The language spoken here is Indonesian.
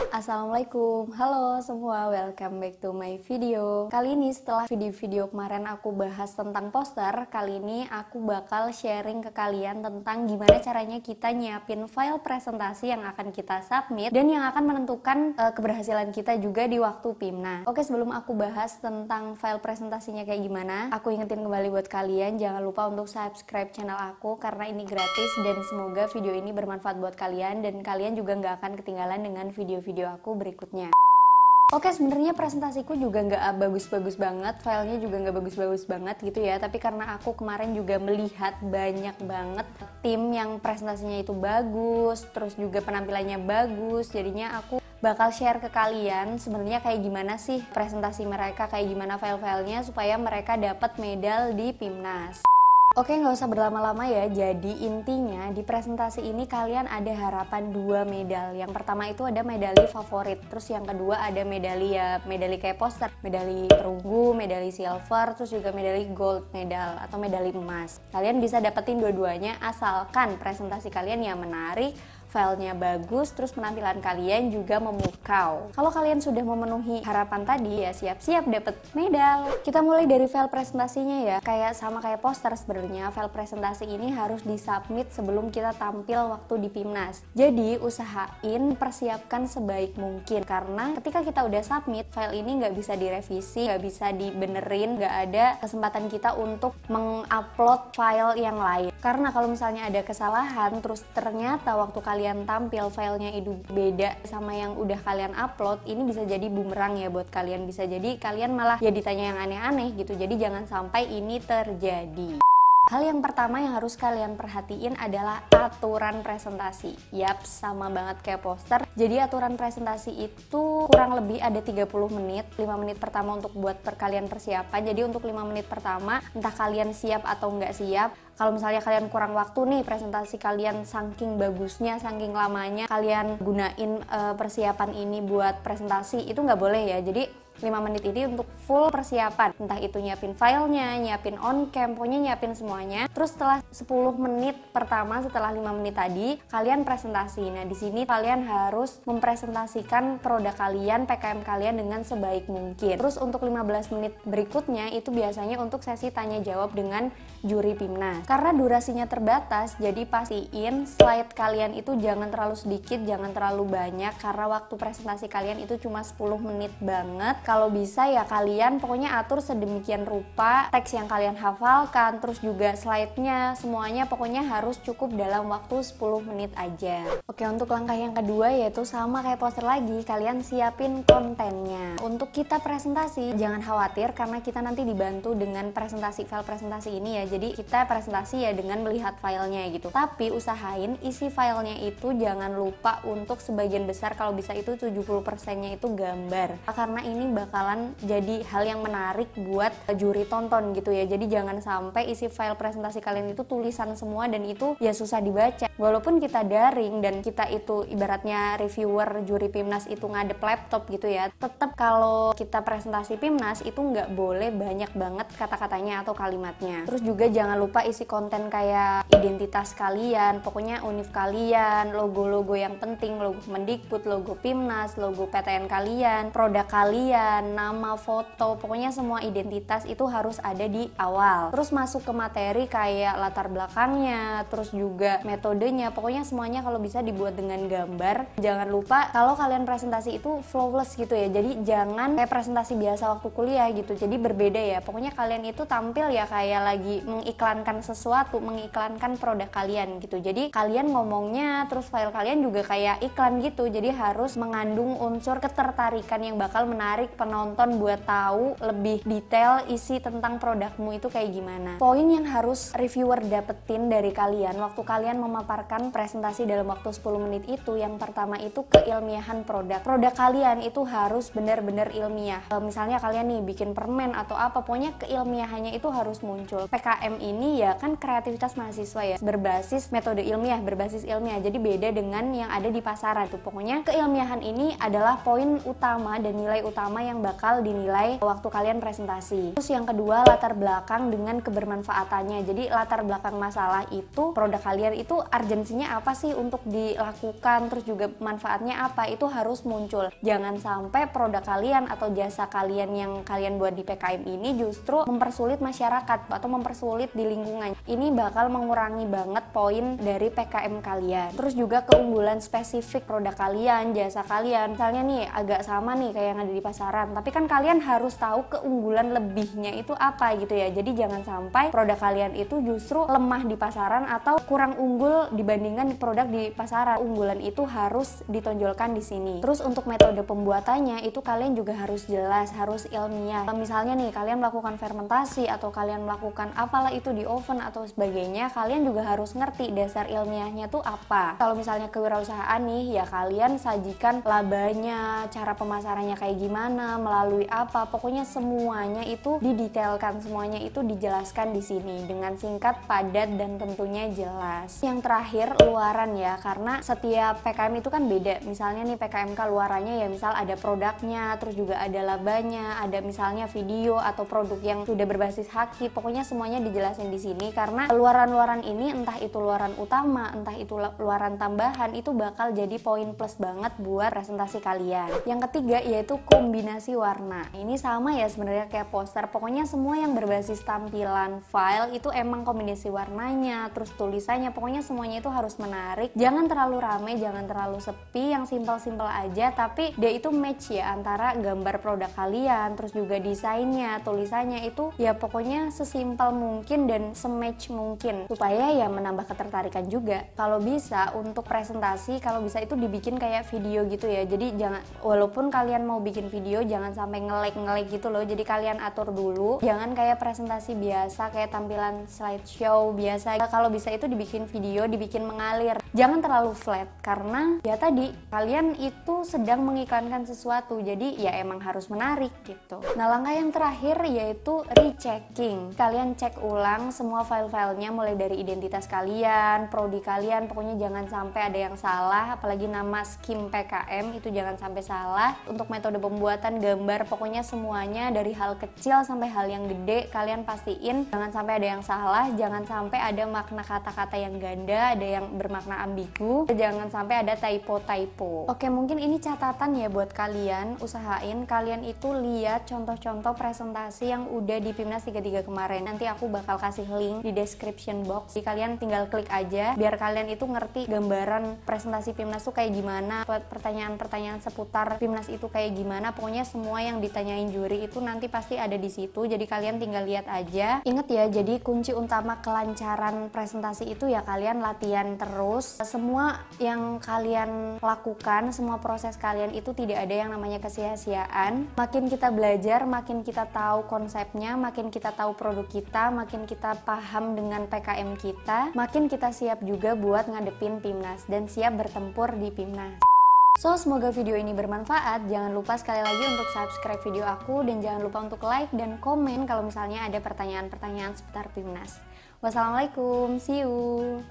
Assalamualaikum, halo semua, welcome back to my video. Kali ini setelah video-video kemarin aku bahas tentang poster, kali ini aku bakal sharing ke kalian tentang gimana caranya kita nyiapin file presentasi yang akan kita submit dan yang akan menentukan keberhasilan kita juga di waktu PIMNAS. Oke, sebelum aku bahas tentang file presentasinya kayak gimana, aku ingetin kembali buat kalian, jangan lupa untuk subscribe channel aku karena ini gratis dan semoga video ini bermanfaat buat kalian dan kalian juga nggak akan ketinggalan dengan video-video aku berikutnya. Oke, sebenarnya presentasiku juga nggak bagus-bagus banget, filenya juga nggak bagus-bagus banget gitu ya. Tapi karena aku kemarin juga melihat banyak banget tim yang presentasinya itu bagus, terus juga penampilannya bagus, jadinya aku bakal share ke kalian sebenarnya kayak gimana sih presentasi mereka, kayak gimana file-filenya supaya mereka dapat medal di PIMNAS. Oke, nggak usah berlama-lama ya. Jadi intinya di presentasi ini kalian ada harapan 2 medal. Yang pertama itu ada medali favorit. Terus yang kedua ada medali kayak poster, medali perunggu, medali silver, terus juga medali gold medal atau medali emas. Kalian bisa dapetin dua-duanya asalkan presentasi kalian yang menarik, filenya bagus, terus penampilan kalian juga memukau. Kalau kalian sudah memenuhi harapan tadi ya siap-siap dapet medal. Kita mulai dari file presentasinya ya. Sama kayak poster sebenarnya, file presentasi ini harus disubmit sebelum kita tampil waktu di PIMNAS. Jadi usahain persiapkan sebaik mungkin karena ketika kita udah submit, file ini nggak bisa direvisi, nggak bisa dibenerin, nggak ada kesempatan kita untuk mengupload file yang lain. Karena kalau misalnya ada kesalahan, terus ternyata waktu kalian tampil filenya itu beda sama yang udah kalian upload, ini bisa jadi bumerang ya buat kalian, bisa jadi kalian malah ya ditanya yang aneh-aneh gitu. Jadi jangan sampai ini terjadi. Hal yang pertama yang harus kalian perhatiin adalah aturan presentasi. Yap, sama banget kayak poster. Jadi aturan presentasi itu kurang lebih ada 30 menit. 5 menit pertama untuk buat kalian persiapan. Jadi untuk 5 menit pertama, entah kalian siap atau nggak siap. Kalau misalnya kalian kurang waktu nih, presentasi kalian saking bagusnya, saking lamanya, kalian gunain persiapan ini buat presentasi, itu nggak boleh ya. Jadi 5 menit ini untuk full persiapan, entah itu nyiapin filenya, nyiapin on cam, pokoknya nyiapin semuanya. Terus setelah 10 menit pertama, setelah 5 menit tadi, kalian presentasi. Nah, di sini kalian harus mempresentasikan produk kalian, PKM kalian dengan sebaik mungkin. Terus untuk 15 menit berikutnya itu biasanya untuk sesi tanya jawab dengan juri PIMNAS. Karena durasinya terbatas, jadi pastiin slide kalian itu jangan terlalu sedikit, jangan terlalu banyak karena waktu presentasi kalian itu cuma 10 menit banget. Kalau bisa ya kalian pokoknya atur sedemikian rupa teks yang kalian hafalkan, terus juga slide-nya semuanya pokoknya harus cukup dalam waktu 10 menit aja. Oke, untuk langkah yang kedua yaitu sama kayak poster lagi, kalian siapin kontennya. Untuk kita presentasi jangan khawatir karena kita nanti dibantu dengan presentasi, file presentasi ini ya. Jadi kita presentasi ya dengan melihat filenya gitu. Tapi usahain isi filenya itu jangan lupa untuk sebagian besar, kalau bisa itu 70%-nya itu gambar. Karena ini bakalan jadi hal yang menarik buat juri tonton gitu ya. Jadi jangan sampai isi file presentasi kalian itu tulisan semua dan itu ya susah dibaca. Walaupun kita daring dan kita itu ibaratnya reviewer juri PIMNAS itu ngadep laptop gitu ya, tetap kalau kita presentasi PIMNAS itu nggak boleh banyak banget kata-katanya atau kalimatnya. Terus juga jangan lupa isi konten kayak identitas kalian, pokoknya univ kalian, logo-logo yang penting, logo Mendikbud, logo PIMNAS, logo PTN kalian, produk kalian, nama, foto, pokoknya semua identitas itu harus ada di awal. Terus masuk ke materi kayak latar belakangnya, terus juga metodenya, pokoknya semuanya kalau bisa dibuat dengan gambar. Jangan lupa kalau kalian presentasi itu flawless gitu ya, jadi jangan kayak presentasi biasa waktu kuliah gitu, jadi berbeda ya. Pokoknya kalian itu tampil ya kayak lagi mengiklankan sesuatu, mengiklankan produk kalian gitu. Jadi kalian ngomongnya, terus file kalian juga kayak iklan gitu, jadi harus mengandung unsur ketertarikan yang bakal menarik penonton buat tahu lebih detail isi tentang produkmu itu kayak gimana. Poin yang harus reviewer dapetin dari kalian waktu kalian memaparkan presentasi dalam waktu 10 menit itu, yang pertama itu keilmiahan produk. Produk kalian itu harus benar-benar ilmiah. Misalnya kalian nih bikin permen atau apa, pokoknya keilmiahannya itu harus muncul. PKM ini ya kan kreativitas mahasiswa ya, berbasis metode ilmiah, berbasis ilmiah. Jadi beda dengan yang ada di pasaran tuh. Pokoknya keilmiahan ini adalah poin utama dan nilai utama yang bakal dinilai waktu kalian presentasi. Terus yang kedua, latar belakang dengan kebermanfaatannya. Jadi latar belakang masalah itu, produk kalian itu urgensinya apa sih untuk dilakukan, terus juga manfaatnya apa, itu harus muncul. Jangan sampai produk kalian atau jasa kalian yang kalian buat di PKM ini justru mempersulit masyarakat atau mempersulit di lingkungan. Ini bakal mengurangi banget poin dari PKM kalian. Terus juga keunggulan spesifik produk kalian, jasa kalian. Misalnya nih agak sama nih kayak yang ada di pasaran, tapi kan kalian harus tahu keunggulan lebihnya itu apa gitu ya. Jadi jangan sampai produk kalian itu justru lemah di pasaran atau kurang unggul dibandingkan produk di pasaran. Unggulan itu harus ditonjolkan di sini. Terus untuk metode pembuatannya itu kalian juga harus jelas, harus ilmiah. Misalnya nih kalian melakukan fermentasi atau kalian melakukan apalah itu di oven atau sebagainya, kalian juga harus ngerti dasar ilmiahnya tuh apa. Kalau misalnya kewirausahaan nih, ya kalian sajikan labanya, cara pemasarannya kayak gimana, melalui apa, pokoknya semuanya itu didetailkan, semuanya itu dijelaskan di sini dengan singkat, padat, dan tentunya jelas. Yang terakhir, luaran ya, karena setiap PKM itu kan beda. Misalnya nih PKMK luarannya ya misal ada produknya, terus juga ada labanya, ada misalnya video atau produk yang sudah berbasis haki, pokoknya semuanya dijelasin di sini karena luaran-luaran ini entah itu luaran utama, entah itu luaran tambahan, itu bakal jadi poin plus banget buat presentasi kalian. Yang ketiga yaitu kombinasi warna. Ini sama ya sebenarnya kayak poster, pokoknya semua yang berbasis tampilan file itu emang kombinasi warnanya, terus tulisannya, pokoknya semuanya itu harus menarik. Jangan terlalu rame, jangan terlalu sepi, yang simpel-simpel aja tapi dia itu match ya antara gambar produk kalian, terus juga desainnya, tulisannya itu ya pokoknya sesimpel mungkin dan sematch mungkin supaya ya menambah ketertarikan juga. Kalau bisa untuk presentasi, kalau bisa itu dibikin kayak video gitu ya. Jadi jangan, walaupun kalian mau bikin video jangan sampai nge-lag gitu loh. Jadi kalian atur dulu, jangan kayak presentasi biasa kayak tampilan slideshow biasa. Kalau bisa itu dibikin video, dibikin mengalir. Jangan terlalu flat karena ya tadi kalian itu sedang mengiklankan sesuatu. Jadi ya emang harus menarik gitu. Nah, langkah yang terakhir yaitu rechecking. Kalian cek ulang semua file-filenya mulai dari identitas kalian, prodi kalian, pokoknya jangan sampai ada yang salah, apalagi nama skim PKM itu jangan sampai salah. Untuk metode pembuatan gambar, pokoknya semuanya dari hal kecil sampai hal yang gede kalian pastiin jangan sampai ada yang salah, jangan sampai ada makna kata-kata yang ganda, ada yang bermakna ambigu, jangan sampai ada typo-typo. Oke, mungkin ini catatan ya buat kalian, usahain kalian itu lihat contoh-contoh presentasi yang udah di PIMNAS 33 kemarin. Nanti aku bakal kasih link di description box. Jadi kalian tinggal klik aja biar kalian itu ngerti gambaran presentasi PIMNAS tuh kayak gimana, pertanyaan-pertanyaan seputar PIMNAS itu kayak gimana. Pokoknya semua yang ditanyain juri itu nanti pasti ada di situ. Jadi kalian tinggal lihat aja. Ingat ya, jadi kunci utama kelancaran presentasi itu ya kalian latihan terus. Semua yang kalian lakukan, semua proses kalian itu tidak ada yang namanya kesia-siaan. Makin kita belajar, makin kita tahu konsepnya, makin kita tahu produk kita, makin kita paham dengan PKM kita, makin kita siap juga buat ngadepin PIMNAS dan siap bertempur di PIMNAS. So, semoga video ini bermanfaat. Jangan lupa sekali lagi untuk subscribe video aku dan jangan lupa untuk like dan komen kalau misalnya ada pertanyaan-pertanyaan seputar PIMNAS. Wassalamualaikum, see you!